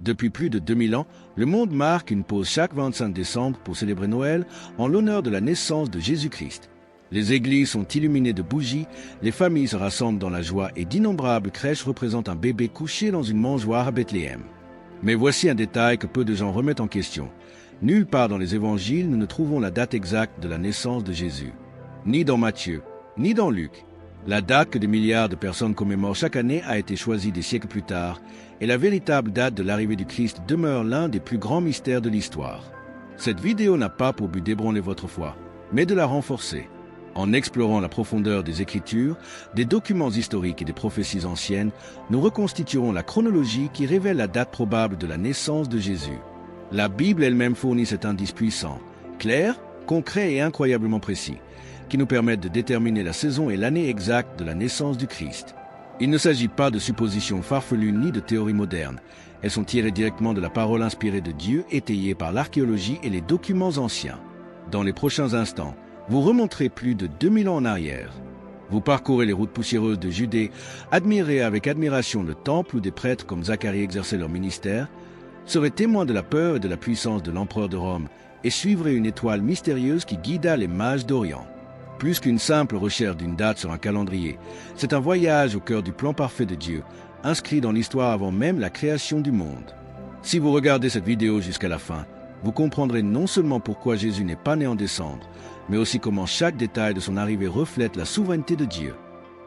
Depuis plus de 2000 ans, le monde marque une pause chaque 25 décembre pour célébrer Noël en l'honneur de la naissance de Jésus-Christ. Les églises sont illuminées de bougies, les familles se rassemblent dans la joie et d'innombrables crèches représentent un bébé couché dans une mangeoire à Bethléem. Mais voici un détail que peu de gens remettent en question. Nulle part dans les évangiles nous ne trouvons la date exacte de la naissance de Jésus. Ni dans Matthieu, ni dans Luc. La date que des milliards de personnes commémorent chaque année a été choisie des siècles plus tard, et la véritable date de l'arrivée du Christ demeure l'un des plus grands mystères de l'histoire. Cette vidéo n'a pas pour but d'ébranler votre foi, mais de la renforcer. En explorant la profondeur des Écritures, des documents historiques et des prophéties anciennes, nous reconstituerons la chronologie qui révèle la date probable de la naissance de Jésus. La Bible elle-même fournit cet indice puissant, clair, concret et incroyablement précis, qui nous permettent de déterminer la saison et l'année exacte de la naissance du Christ. Il ne s'agit pas de suppositions farfelues ni de théories modernes. Elles sont tirées directement de la parole inspirée de Dieu, étayée par l'archéologie et les documents anciens. Dans les prochains instants, vous remonterez plus de 2000 ans en arrière. Vous parcourez les routes poussiéreuses de Judée, admirez avec admiration le temple où des prêtres comme Zacharie exerçaient leur ministère, serez témoins de la peur et de la puissance de l'empereur de Rome et suivrez une étoile mystérieuse qui guida les mages d'Orient. Plus qu'une simple recherche d'une date sur un calendrier, c'est un voyage au cœur du plan parfait de Dieu, inscrit dans l'histoire avant même la création du monde. Si vous regardez cette vidéo jusqu'à la fin, vous comprendrez non seulement pourquoi Jésus n'est pas né en décembre, mais aussi comment chaque détail de son arrivée reflète la souveraineté de Dieu.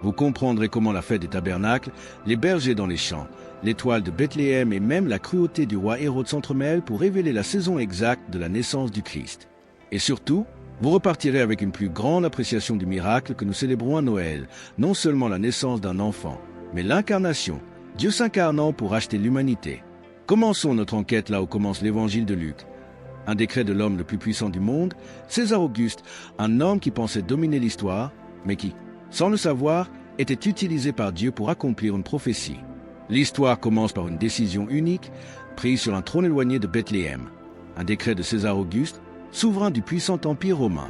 Vous comprendrez comment la fête des tabernacles, les bergers dans les champs, l'étoile de Bethléem et même la cruauté du roi Hérode s'entremêlent pour révéler la saison exacte de la naissance du Christ. Et surtout, vous repartirez avec une plus grande appréciation du miracle que nous célébrons à Noël, non seulement la naissance d'un enfant, mais l'incarnation, Dieu s'incarnant pour racheter l'humanité. Commençons notre enquête là où commence l'évangile de Luc. Un décret de l'homme le plus puissant du monde, César Auguste, un homme qui pensait dominer l'histoire, mais qui, sans le savoir, était utilisé par Dieu pour accomplir une prophétie. L'histoire commence par une décision unique, prise sur un trône éloigné de Bethléem. Un décret de César Auguste, souverain du puissant empire romain.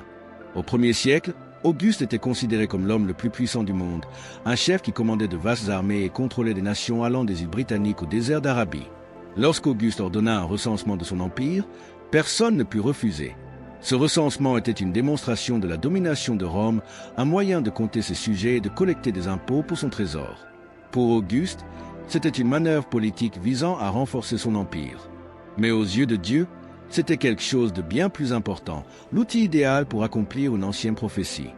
Au 1er siècle, Auguste était considéré comme l'homme le plus puissant du monde, un chef qui commandait de vastes armées et contrôlait des nations allant des îles britanniques au désert d'Arabie. Lorsqu'Auguste ordonna un recensement de son empire, personne ne put refuser. Ce recensement était une démonstration de la domination de Rome, un moyen de compter ses sujets et de collecter des impôts pour son trésor. Pour Auguste, c'était une manœuvre politique visant à renforcer son empire. Mais aux yeux de Dieu, c'était quelque chose de bien plus important, l'outil idéal pour accomplir une ancienne prophétie.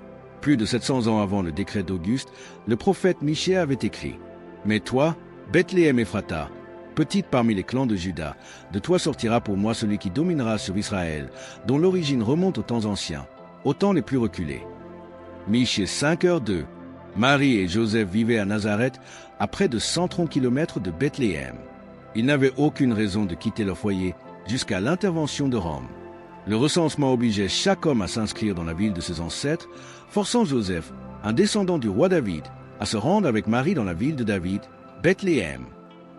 Plus de 700 ans avant le décret d'Auguste, le prophète Michée avait écrit « Mais toi, Bethléem Ephrata, petite parmi les clans de Juda, de toi sortira pour moi celui qui dominera sur Israël, dont l'origine remonte aux temps anciens, aux temps les plus reculés. » Michée 5h2. Marie et Joseph vivaient à Nazareth, à près de 130 km de Bethléem. Ils n'avaient aucune raison de quitter leur foyer jusqu'à l'intervention de Rome. Le recensement obligeait chaque homme à s'inscrire dans la ville de ses ancêtres, forçant Joseph, un descendant du roi David, à se rendre avec Marie dans la ville de David, Bethléem.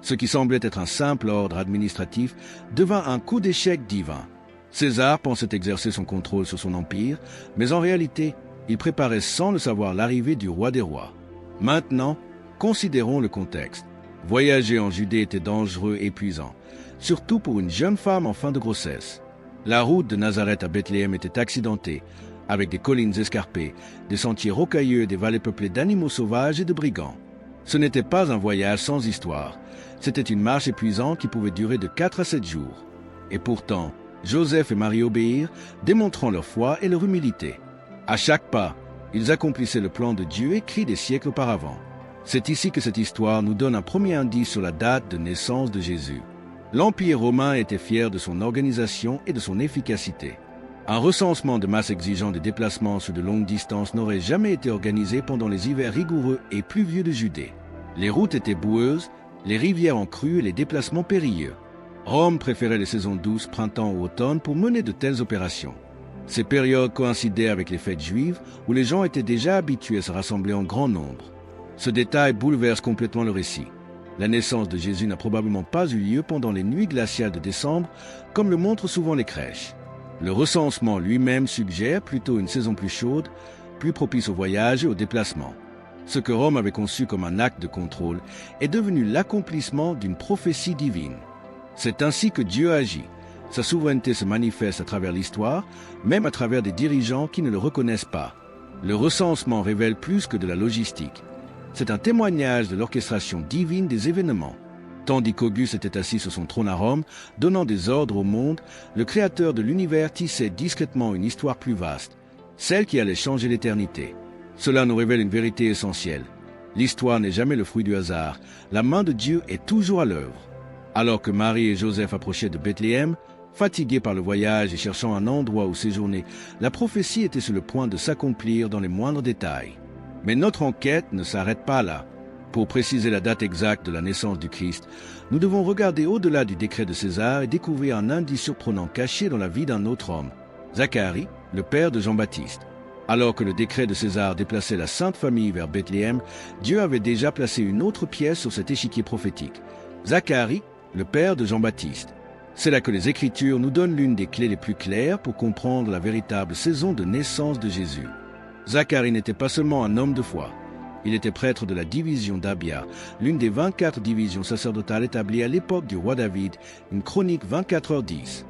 Ce qui semblait être un simple ordre administratif devint un coup d'échec divin. César pensait exercer son contrôle sur son empire, mais en réalité, il préparait sans le savoir l'arrivée du roi des rois. Maintenant, considérons le contexte. Voyager en Judée était dangereux et épuisant, surtout pour une jeune femme en fin de grossesse. La route de Nazareth à Bethléem était accidentée, avec des collines escarpées, des sentiers rocailleux et des vallées peuplées d'animaux sauvages et de brigands. Ce n'était pas un voyage sans histoire, c'était une marche épuisante qui pouvait durer de 4 à 7 jours. Et pourtant, Joseph et Marie obéirent, démontrant leur foi et leur humilité. À chaque pas, ils accomplissaient le plan de Dieu écrit des siècles auparavant. C'est ici que cette histoire nous donne un premier indice sur la date de naissance de Jésus. L'Empire romain était fier de son organisation et de son efficacité. Un recensement de masse exigeant des déplacements sur de longues distances n'aurait jamais été organisé pendant les hivers rigoureux et pluvieux de Judée. Les routes étaient boueuses, les rivières en crue et les déplacements périlleux. Rome préférait les saisons douces, printemps ou automne, pour mener de telles opérations. Ces périodes coïncidaient avec les fêtes juives où les gens étaient déjà habitués à se rassembler en grand nombre. Ce détail bouleverse complètement le récit. La naissance de Jésus n'a probablement pas eu lieu pendant les nuits glaciales de décembre, comme le montrent souvent les crèches. Le recensement lui-même suggère plutôt une saison plus chaude, plus propice au voyage et au déplacement. Ce que Rome avait conçu comme un acte de contrôle est devenu l'accomplissement d'une prophétie divine. C'est ainsi que Dieu agit. Sa souveraineté se manifeste à travers l'histoire, même à travers des dirigeants qui ne le reconnaissent pas. Le recensement révèle plus que de la logistique. C'est un témoignage de l'orchestration divine des événements. Tandis qu'Auguste était assis sur son trône à Rome, donnant des ordres au monde, le Créateur de l'univers tissait discrètement une histoire plus vaste, celle qui allait changer l'éternité. Cela nous révèle une vérité essentielle. L'histoire n'est jamais le fruit du hasard. La main de Dieu est toujours à l'œuvre. Alors que Marie et Joseph approchaient de Bethléem, fatigués par le voyage et cherchant un endroit où séjourner, la prophétie était sur le point de s'accomplir dans les moindres détails. Mais notre enquête ne s'arrête pas là. Pour préciser la date exacte de la naissance du Christ, nous devons regarder au-delà du décret de César et découvrir un indice surprenant caché dans la vie d'un autre homme, Zacharie, le père de Jean-Baptiste. Alors que le décret de César déplaçait la Sainte Famille vers Bethléem, Dieu avait déjà placé une autre pièce sur cet échiquier prophétique, Zacharie, le père de Jean-Baptiste. C'est là que les Écritures nous donnent l'une des clés les plus claires pour comprendre la véritable saison de naissance de Jésus. Zacharie n'était pas seulement un homme de foi. Il était prêtre de la division d'Abia, l'une des 24 divisions sacerdotales établies à l'époque du roi David, une chronique 24h10.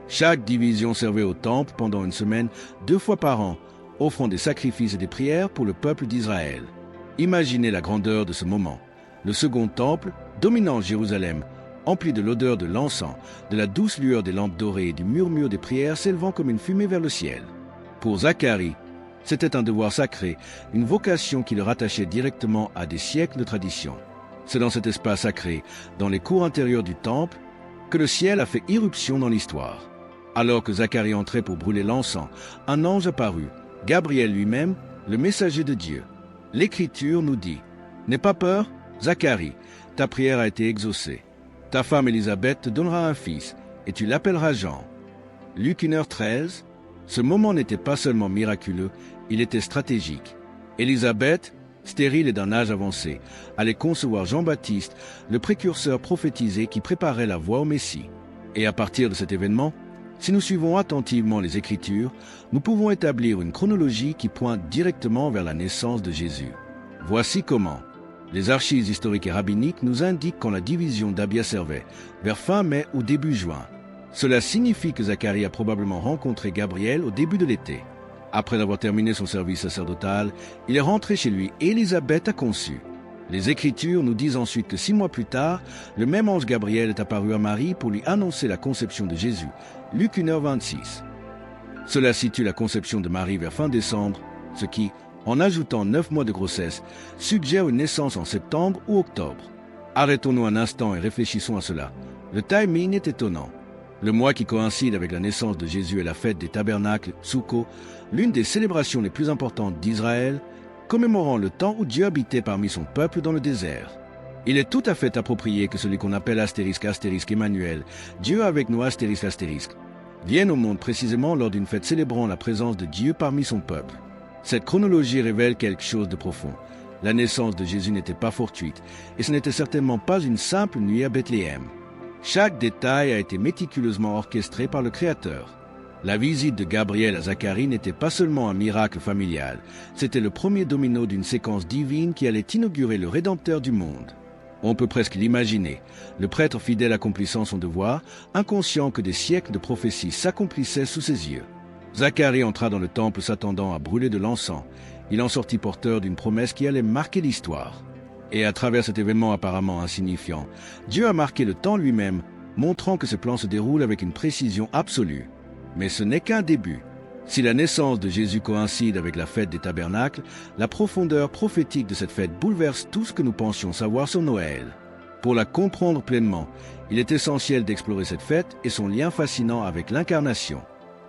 Chaque division servait au temple pendant une semaine, 2 fois par an, offrant des sacrifices et des prières pour le peuple d'Israël. Imaginez la grandeur de ce moment. Le second temple, dominant Jérusalem, empli de l'odeur de l'encens, de la douce lueur des lampes dorées et du murmure des prières s'élevant comme une fumée vers le ciel. Pour Zacharie, c'était un devoir sacré, une vocation qui le rattachait directement à des siècles de tradition. C'est dans cet espace sacré, dans les cours intérieurs du temple, que le ciel a fait irruption dans l'histoire. Alors que Zacharie entrait pour brûler l'encens, un ange apparut, Gabriel lui-même, le messager de Dieu. L'Écriture nous dit « N'aie pas peur, Zacharie, ta prière a été exaucée. Ta femme Élisabeth te donnera un fils, et tu l'appelleras Jean. » Luc 1h13, ce moment n'était pas seulement miraculeux, il était stratégique. Élisabeth, stérile et d'un âge avancé, allait concevoir Jean-Baptiste, le précurseur prophétisé qui préparait la voie au Messie. Et à partir de cet événement, si nous suivons attentivement les Écritures, nous pouvons établir une chronologie qui pointe directement vers la naissance de Jésus. Voici comment. Les archives historiques et rabbiniques nous indiquent quand la division d'Abia servait, vers fin mai ou début juin. Cela signifie que Zacharie a probablement rencontré Gabriel au début de l'été. Après avoir terminé son service sacerdotal, il est rentré chez lui et Élisabeth a conçu. Les Écritures nous disent ensuite que 6 mois plus tard, le même ange Gabriel est apparu à Marie pour lui annoncer la conception de Jésus. Luc 1h26. Cela situe la conception de Marie vers fin décembre, ce qui, en ajoutant 9 mois de grossesse, suggère une naissance en septembre ou octobre. Arrêtons-nous un instant et réfléchissons à cela. Le timing est étonnant. Le mois qui coïncide avec la naissance de Jésus est la fête des tabernacles, Soukhot, l'une des célébrations les plus importantes d'Israël, commémorant le temps où Dieu habitait parmi son peuple dans le désert. Il est tout à fait approprié que celui qu'on appelle astérisque Emmanuel, Dieu avec nous astérisque, vienne au monde précisément lors d'une fête célébrant la présence de Dieu parmi son peuple. Cette chronologie révèle quelque chose de profond. La naissance de Jésus n'était pas fortuite, et ce n'était certainement pas une simple nuit à Bethléem. Chaque détail a été méticuleusement orchestré par le Créateur. La visite de Gabriel à Zacharie n'était pas seulement un miracle familial, c'était le premier domino d'une séquence divine qui allait inaugurer le Rédempteur du monde. On peut presque l'imaginer, le prêtre fidèle accomplissant son devoir, inconscient que des siècles de prophéties s'accomplissaient sous ses yeux. Zacharie entra dans le temple s'attendant à brûler de l'encens. Il en sortit porteur d'une promesse qui allait marquer l'histoire. Et à travers cet événement apparemment insignifiant, Dieu a marqué le temps lui-même, montrant que ce plan se déroule avec une précision absolue. Mais ce n'est qu'un début. Si la naissance de Jésus coïncide avec la fête des tabernacles, la profondeur prophétique de cette fête bouleverse tout ce que nous pensions savoir sur Noël. Pour la comprendre pleinement, il est essentiel d'explorer cette fête et son lien fascinant avec l'incarnation.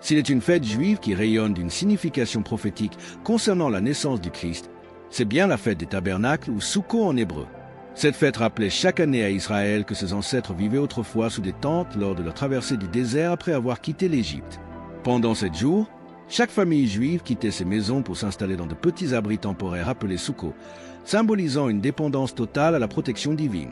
S'il est une fête juive qui rayonne d'une signification prophétique concernant la naissance du Christ, c'est bien la fête des tabernacles ou Soukhot en hébreu. Cette fête rappelait chaque année à Israël que ses ancêtres vivaient autrefois sous des tentes lors de leur traversée du désert après avoir quitté l'Égypte. Pendant 7 jours, chaque famille juive quittait ses maisons pour s'installer dans de petits abris temporaires appelés Soukhot, symbolisant une dépendance totale à la protection divine.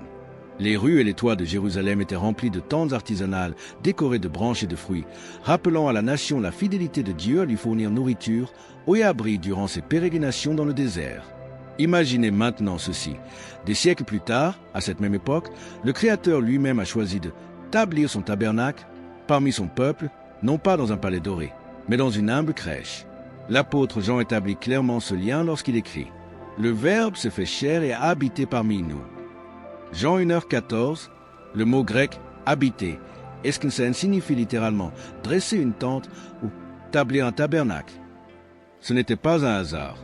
Les rues et les toits de Jérusalem étaient remplis de tentes artisanales décorées de branches et de fruits, rappelant à la nation la fidélité de Dieu à lui fournir nourriture, eau et abri durant ses pérégrinations dans le désert. Imaginez maintenant ceci. Des siècles plus tard, à cette même époque, le Créateur lui-même a choisi de établir son tabernacle parmi son peuple, non pas dans un palais doré, mais dans une humble crèche. L'apôtre Jean établit clairement ce lien lorsqu'il écrit « Le Verbe se fait chair et a habité parmi nous ». Jean 1h14, le mot grec « habiter » est-ce que ça signifie littéralement dresser une tente ou établir un tabernacle. Ce n'était pas un hasard.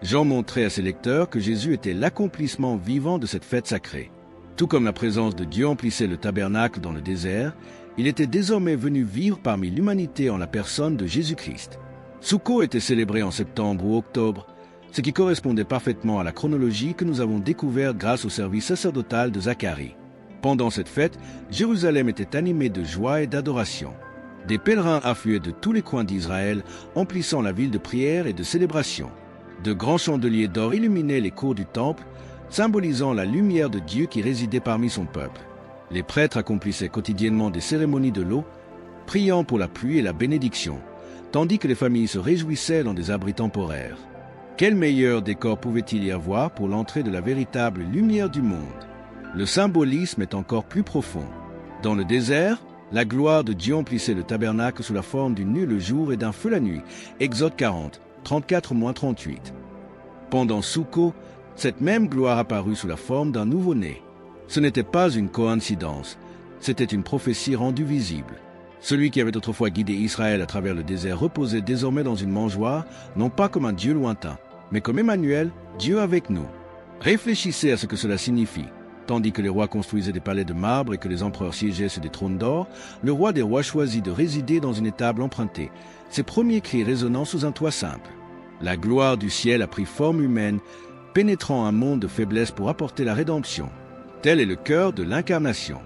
Jean montrait à ses lecteurs que Jésus était l'accomplissement vivant de cette fête sacrée. Tout comme la présence de Dieu emplissait le tabernacle dans le désert, il était désormais venu vivre parmi l'humanité en la personne de Jésus-Christ. Sukkot était célébré en septembre ou octobre, ce qui correspondait parfaitement à la chronologie que nous avons découverte grâce au service sacerdotal de Zacharie. Pendant cette fête, Jérusalem était animée de joie et d'adoration. Des pèlerins affluaient de tous les coins d'Israël, emplissant la ville de prière et de célébration. De grands chandeliers d'or illuminaient les cours du temple, symbolisant la lumière de Dieu qui résidait parmi son peuple. Les prêtres accomplissaient quotidiennement des cérémonies de l'eau, priant pour la pluie et la bénédiction, tandis que les familles se réjouissaient dans des abris temporaires. Quel meilleur décor pouvait-il y avoir pour l'entrée de la véritable lumière du monde? Le symbolisme est encore plus profond. Dans le désert, la gloire de Dieu emplissait le tabernacle sous la forme d'une nuée le jour et d'un feu la nuit. Exode 40, 34-38. Pendant Sukkot, cette même gloire apparut sous la forme d'un nouveau-né. Ce n'était pas une coïncidence, c'était une prophétie rendue visible. Celui qui avait autrefois guidé Israël à travers le désert reposait désormais dans une mangeoire, non pas comme un Dieu lointain, mais comme Emmanuel, Dieu avec nous. Réfléchissez à ce que cela signifie. Tandis que les rois construisaient des palais de marbre et que les empereurs siégeaient sur des trônes d'or, le roi des rois choisit de résider dans une étable empruntée, ses premiers cris résonnant sous un toit simple. La gloire du ciel a pris forme humaine, pénétrant un monde de faiblesse pour apporter la rédemption. Tel est le cœur de l'incarnation.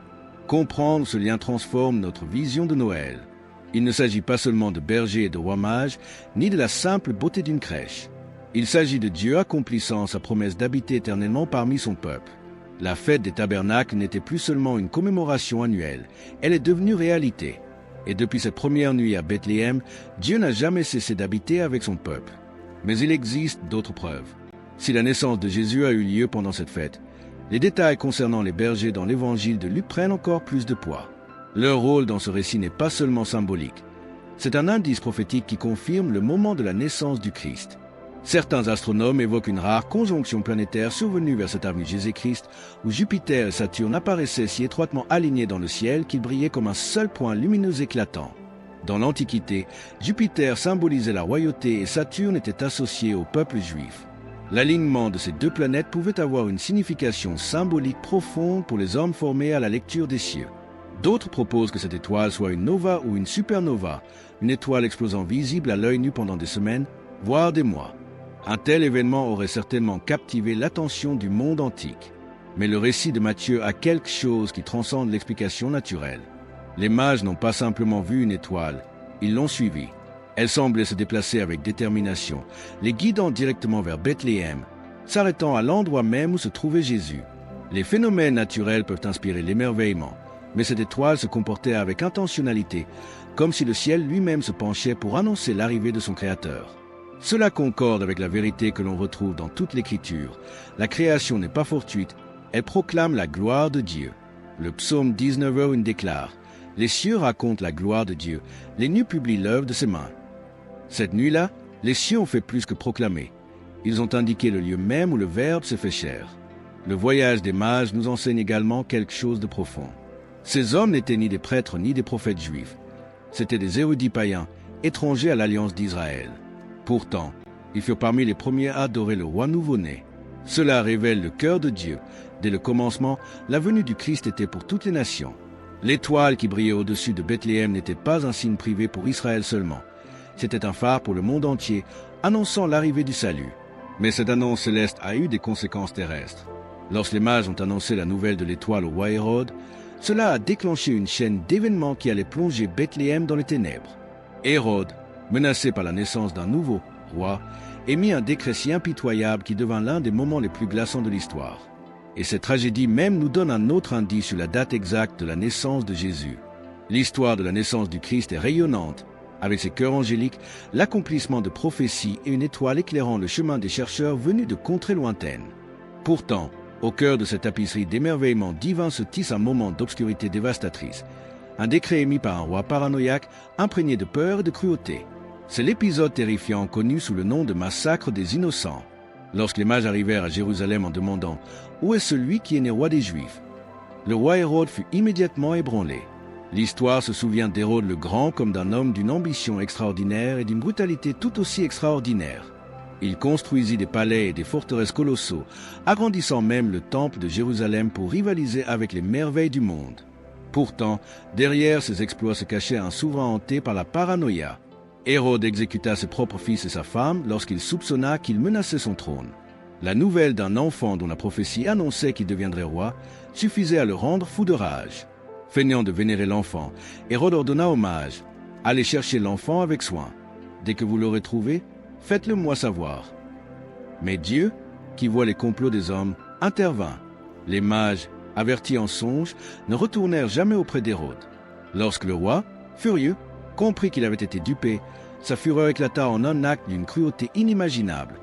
Comprendre ce lien transforme notre vision de Noël. Il ne s'agit pas seulement de bergers et de rois mages, ni de la simple beauté d'une crèche. Il s'agit de Dieu accomplissant sa promesse d'habiter éternellement parmi son peuple. La fête des tabernacles n'était plus seulement une commémoration annuelle, elle est devenue réalité. Et depuis cette première nuit à Bethléem, Dieu n'a jamais cessé d'habiter avec son peuple. Mais il existe d'autres preuves. Si la naissance de Jésus a eu lieu pendant cette fête, les détails concernant les bergers dans l'évangile de Luc prennent encore plus de poids. Leur rôle dans ce récit n'est pas seulement symbolique. C'est un indice prophétique qui confirme le moment de la naissance du Christ. Certains astronomes évoquent une rare conjonction planétaire survenue vers cette avenue Jésus-Christ où Jupiter et Saturne apparaissaient si étroitement alignés dans le ciel qu'ils brillaient comme un seul point lumineux éclatant. Dans l'Antiquité, Jupiter symbolisait la royauté et Saturne était associé au peuple juif. L'alignement de ces deux planètes pouvait avoir une signification symbolique profonde pour les hommes formés à la lecture des cieux. D'autres proposent que cette étoile soit une nova ou une supernova, une étoile explosant visible à l'œil nu pendant des semaines, voire des mois. Un tel événement aurait certainement captivé l'attention du monde antique. Mais le récit de Matthieu a quelque chose qui transcende l'explication naturelle. Les mages n'ont pas simplement vu une étoile, ils l'ont suivie. Elle semblait se déplacer avec détermination, les guidant directement vers Bethléem, s'arrêtant à l'endroit même où se trouvait Jésus. Les phénomènes naturels peuvent inspirer l'émerveillement, mais cette étoile se comportait avec intentionnalité, comme si le ciel lui-même se penchait pour annoncer l'arrivée de son Créateur. Cela concorde avec la vérité que l'on retrouve dans toute l'Écriture. La création n'est pas fortuite, elle proclame la gloire de Dieu. Le psaume 19:1 déclare « Les cieux racontent la gloire de Dieu, les nues publient l'œuvre de ses mains. » Cette nuit-là, les cieux ont fait plus que proclamer. Ils ont indiqué le lieu même où le Verbe s'est fait chair. Le voyage des mages nous enseigne également quelque chose de profond. Ces hommes n'étaient ni des prêtres ni des prophètes juifs. C'étaient des érudits païens, étrangers à l'alliance d'Israël. Pourtant, ils furent parmi les premiers à adorer le roi nouveau-né. Cela révèle le cœur de Dieu. Dès le commencement, la venue du Christ était pour toutes les nations. L'étoile qui brillait au-dessus de Bethléem n'était pas un signe privé pour Israël seulement. C'était un phare pour le monde entier, annonçant l'arrivée du salut. Mais cette annonce céleste a eu des conséquences terrestres. Lorsque les mages ont annoncé la nouvelle de l'étoile au roi Hérode, cela a déclenché une chaîne d'événements qui allait plonger Bethléem dans les ténèbres. Hérode, menacé par la naissance d'un nouveau roi, émit un décret si impitoyable qui devint l'un des moments les plus glaçants de l'histoire. Et cette tragédie même nous donne un autre indice sur la date exacte de la naissance de Jésus. L'histoire de la naissance du Christ est rayonnante, avec ses chœurs angéliques, l'accomplissement de prophéties et une étoile éclairant le chemin des chercheurs venus de contrées lointaines. Pourtant, Au cœur de cette tapisserie d'émerveillement divin se tisse un moment d'obscurité dévastatrice. Un décret émis par un roi paranoïaque, imprégné de peur et de cruauté. C'est l'épisode terrifiant connu sous le nom de massacre des innocents. Lorsque les mages arrivèrent à Jérusalem en demandant « Où est celui qui est né roi des Juifs ?» Le roi Hérode fut immédiatement ébranlé. L'histoire se souvient d'Hérode le Grand comme d'un homme d'une ambition extraordinaire et d'une brutalité tout aussi extraordinaire. Il construisit des palais et des forteresses colossaux, agrandissant même le temple de Jérusalem pour rivaliser avec les merveilles du monde. Pourtant, derrière ces exploits se cachait un souverain hanté par la paranoïa. Hérode exécuta ses propres fils et sa femme lorsqu'il soupçonna qu'il menaçait son trône. La nouvelle d'un enfant dont la prophétie annonçait qu'il deviendrait roi suffisait à le rendre fou de rage. Feignant de vénérer l'enfant, Hérode ordonna aux mages « Allez chercher l'enfant avec soin. Dès que vous l'aurez trouvé, faites-le moi savoir. » Mais Dieu, qui voit les complots des hommes, intervint. Les mages, avertis en songe, ne retournèrent jamais auprès d'Hérode. Lorsque le roi, furieux, comprit qu'il avait été dupé, sa fureur éclata en un acte d'une cruauté inimaginable.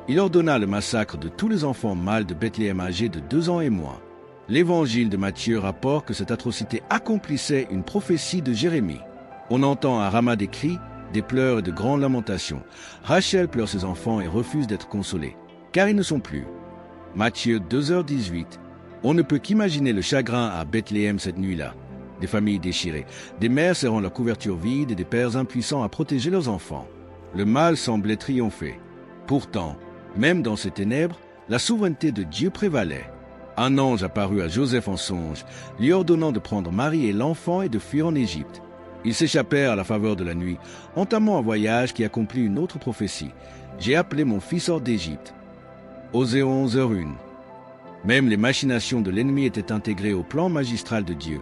Il ordonna le massacre de tous les enfants mâles de Bethléem âgés de 2 ans et moins. L'évangile de Matthieu rapporte que cette atrocité accomplissait une prophétie de Jérémie. On entend à Rama des cris, des pleurs et de grandes lamentations. Rachel pleure ses enfants et refuse d'être consolée, car ils ne sont plus. Matthieu 2h18. On ne peut qu'imaginer le chagrin à Bethléem cette nuit-là. Des familles déchirées, des mères serrant leur couverture vide et des pères impuissants à protéger leurs enfants. Le mal semblait triompher. Pourtant, même dans ces ténèbres, la souveraineté de Dieu prévalait. Un ange apparut à Joseph en songe, lui ordonnant de prendre Marie et l'enfant et de fuir en Égypte. Ils s'échappèrent à la faveur de la nuit, entamant un voyage qui accomplit une autre prophétie. « J'ai appelé mon fils hors d'Égypte. » Osée 11h01. Même les machinations de l'ennemi étaient intégrées au plan magistral de Dieu,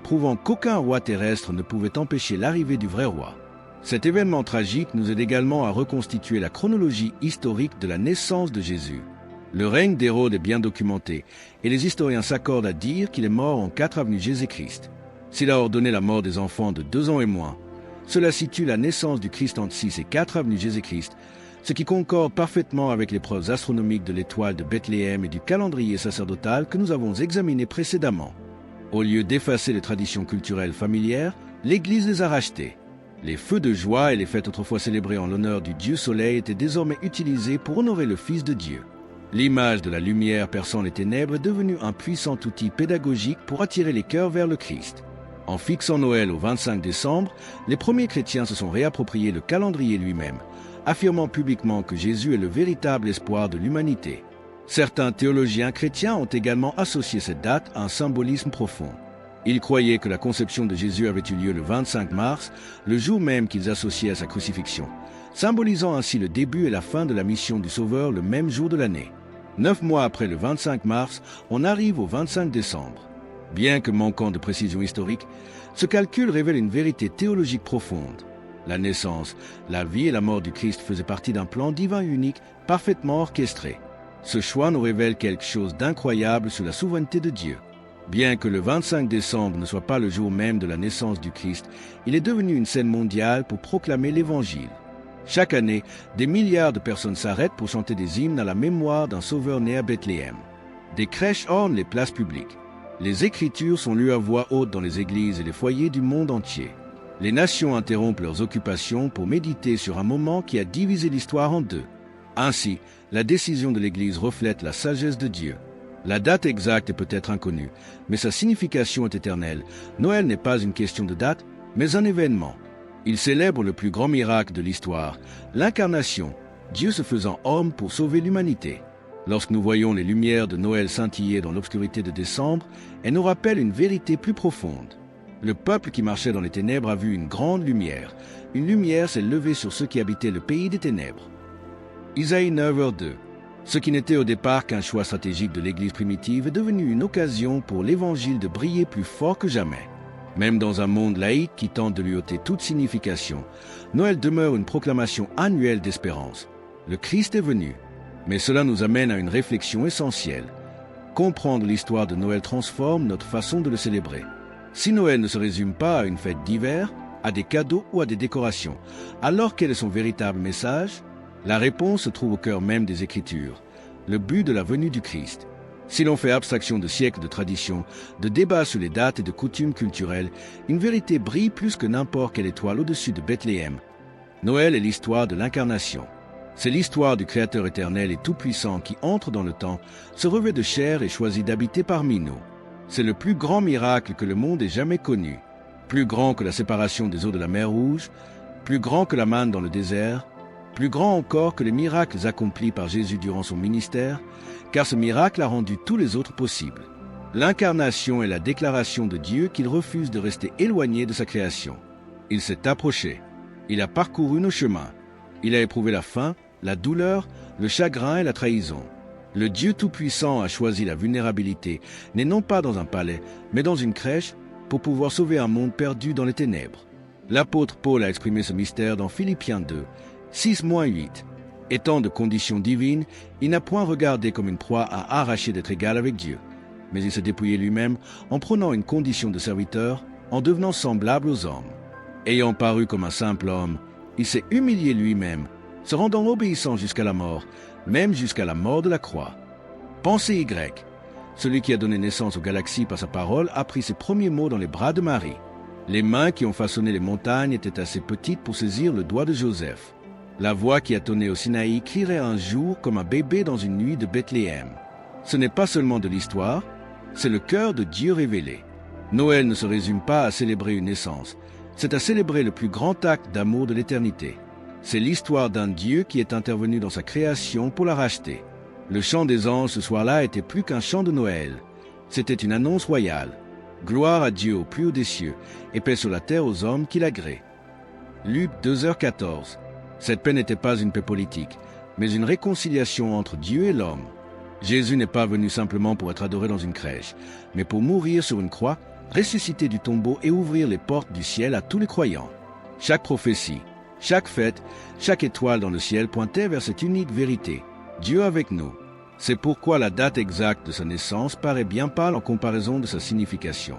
prouvant qu'aucun roi terrestre ne pouvait empêcher l'arrivée du vrai roi. Cet événement tragique nous aide également à reconstituer la chronologie historique de la naissance de Jésus. Le règne d'Hérode est bien documenté, et les historiens s'accordent à dire qu'il est mort en 4 avenue Jésus-Christ. S'il a ordonné la mort des enfants de 2 ans et moins, cela situe la naissance du Christ entre 6 et 4 avenue Jésus-Christ, ce qui concorde parfaitement avec les preuves astronomiques de l'étoile de Bethléem et du calendrier sacerdotal que nous avons examiné précédemment. Au lieu d'effacer les traditions culturelles familières, l'Église les a rachetées. Les feux de joie et les fêtes autrefois célébrées en l'honneur du Dieu Soleil étaient désormais utilisés pour honorer le Fils de Dieu. L'image de la lumière perçant les ténèbres est devenue un puissant outil pédagogique pour attirer les cœurs vers le Christ. En fixant Noël au 25 décembre, les premiers chrétiens se sont réappropriés le calendrier lui-même, affirmant publiquement que Jésus est le véritable espoir de l'humanité. Certains théologiens chrétiens ont également associé cette date à un symbolisme profond. Ils croyaient que la conception de Jésus avait eu lieu le 25 mars, le jour même qu'ils associaient à sa crucifixion, symbolisant ainsi le début et la fin de la mission du Sauveur le même jour de l'année. 9 mois après le 25 mars, on arrive au 25 décembre. Bien que manquant de précision historique, ce calcul révèle une vérité théologique profonde. La naissance, la vie et la mort du Christ faisaient partie d'un plan divin unique, parfaitement orchestré. Ce choix nous révèle quelque chose d'incroyable sur la souveraineté de Dieu. Bien que le 25 décembre ne soit pas le jour même de la naissance du Christ, il est devenu une scène mondiale pour proclamer l'Évangile. Chaque année, des milliards de personnes s'arrêtent pour chanter des hymnes à la mémoire d'un sauveur né à Bethléem. Des crèches ornent les places publiques. Les Écritures sont lues à voix haute dans les églises et les foyers du monde entier. Les nations interrompent leurs occupations pour méditer sur un moment qui a divisé l'histoire en deux. Ainsi, la décision de l'Église reflète la sagesse de Dieu. La date exacte est peut-être inconnue, mais sa signification est éternelle. Noël n'est pas une question de date, mais un événement. Il célèbre le plus grand miracle de l'histoire, l'incarnation, Dieu se faisant homme pour sauver l'humanité. Lorsque nous voyons les lumières de Noël scintiller dans l'obscurité de décembre, elles nous rappellent une vérité plus profonde. Le peuple qui marchait dans les ténèbres a vu une grande lumière. Une lumière s'est levée sur ceux qui habitaient le pays des ténèbres. Isaïe 9h2. Ce qui n'était au départ qu'un choix stratégique de l'Église primitive est devenu une occasion pour l'Évangile de briller plus fort que jamais. Même dans un monde laïque qui tente de lui ôter toute signification, Noël demeure une proclamation annuelle d'espérance. Le Christ est venu. Mais cela nous amène à une réflexion essentielle. Comprendre l'histoire de Noël transforme notre façon de le célébrer. Si Noël ne se résume pas à une fête d'hiver, à des cadeaux ou à des décorations, alors quel est son véritable message ? La réponse se trouve au cœur même des Écritures. Le but de la venue du Christ. Si l'on fait abstraction de siècles de traditions, de débats sur les dates et de coutumes culturelles, une vérité brille plus que n'importe quelle étoile au-dessus de Bethléem. Noël est l'histoire de l'incarnation. C'est l'histoire du Créateur éternel et tout-puissant qui entre dans le temps, se revêt de chair et choisit d'habiter parmi nous. C'est le plus grand miracle que le monde ait jamais connu. Plus grand que la séparation des eaux de la mer Rouge, plus grand que la manne dans le désert, plus grand encore que les miracles accomplis par Jésus durant son ministère, car ce miracle a rendu tous les autres possibles. L'incarnation est la déclaration de Dieu qu'il refuse de rester éloigné de sa création. Il s'est approché. Il a parcouru nos chemins. Il a éprouvé la faim, la douleur, le chagrin et la trahison. Le Dieu Tout-Puissant a choisi la vulnérabilité, n'est non pas dans un palais, mais dans une crèche, pour pouvoir sauver un monde perdu dans les ténèbres. L'apôtre Paul a exprimé ce mystère dans Philippiens 2, 6-8. Étant de condition divine, il n'a point regardé comme une proie à arracher d'être égal avec Dieu, mais il s'est dépouillé lui-même en prenant une condition de serviteur, en devenant semblable aux hommes. Ayant paru comme un simple homme, il s'est humilié lui-même, se rendant obéissant jusqu'à la mort, même jusqu'à la mort de la croix. Pensée Y. Celui qui a donné naissance aux galaxies par sa parole a pris ses premiers mots dans les bras de Marie. Les mains qui ont façonné les montagnes étaient assez petites pour saisir le doigt de Joseph. La voix qui a tonné au Sinaï crierait un jour comme un bébé dans une nuit de Bethléem. Ce n'est pas seulement de l'histoire, c'est le cœur de Dieu révélé. Noël ne se résume pas à célébrer une naissance, c'est à célébrer le plus grand acte d'amour de l'éternité. C'est l'histoire d'un Dieu qui est intervenu dans sa création pour la racheter. Le chant des anges ce soir-là était plus qu'un chant de Noël. C'était une annonce royale. Gloire à Dieu au plus haut des cieux, et paix sur la terre aux hommes qui l'agréent. Luc 2h14. Cette paix n'était pas une paix politique, mais une réconciliation entre Dieu et l'homme. Jésus n'est pas venu simplement pour être adoré dans une crèche, mais pour mourir sur une croix, ressusciter du tombeau et ouvrir les portes du ciel à tous les croyants. Chaque prophétie, chaque fête, chaque étoile dans le ciel pointait vers cette unique vérité, Dieu avec nous. C'est pourquoi la date exacte de sa naissance paraît bien pâle en comparaison de sa signification.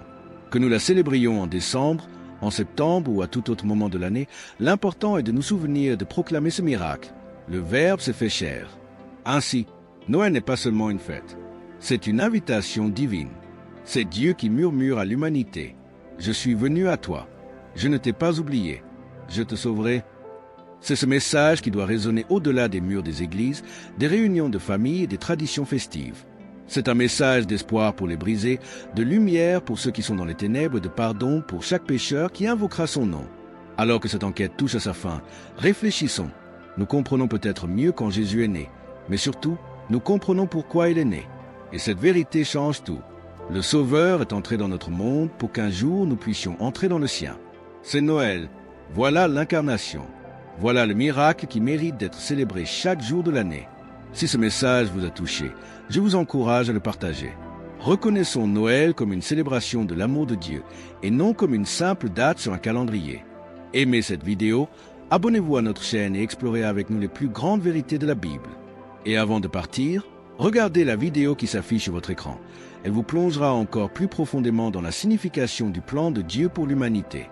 Que nous la célébrions en décembre, en septembre ou à tout autre moment de l'année, l'important est de nous souvenir de proclamer ce miracle. Le Verbe s'est fait chair. Ainsi, Noël n'est pas seulement une fête, c'est une invitation divine. C'est Dieu qui murmure à l'humanité. Je suis venu à toi. Je ne t'ai pas oublié. Je te sauverai. C'est ce message qui doit résonner au-delà des murs des églises, des réunions de famille et des traditions festives. C'est un message d'espoir pour les brisés, de lumière pour ceux qui sont dans les ténèbres, de pardon pour chaque pécheur qui invoquera son nom. Alors que cette enquête touche à sa fin, réfléchissons. Nous comprenons peut-être mieux quand Jésus est né, mais surtout, nous comprenons pourquoi il est né. Et cette vérité change tout. Le Sauveur est entré dans notre monde pour qu'un jour nous puissions entrer dans le sien. C'est Noël. Voilà l'incarnation. Voilà le miracle qui mérite d'être célébré chaque jour de l'année. Si ce message vous a touché, je vous encourage à le partager. Reconnaissons Noël comme une célébration de l'amour de Dieu et non comme une simple date sur un calendrier. Aimez cette vidéo, abonnez-vous à notre chaîne et explorez avec nous les plus grandes vérités de la Bible. Et avant de partir, regardez la vidéo qui s'affiche sur votre écran. Elle vous plongera encore plus profondément dans la signification du plan de Dieu pour l'humanité.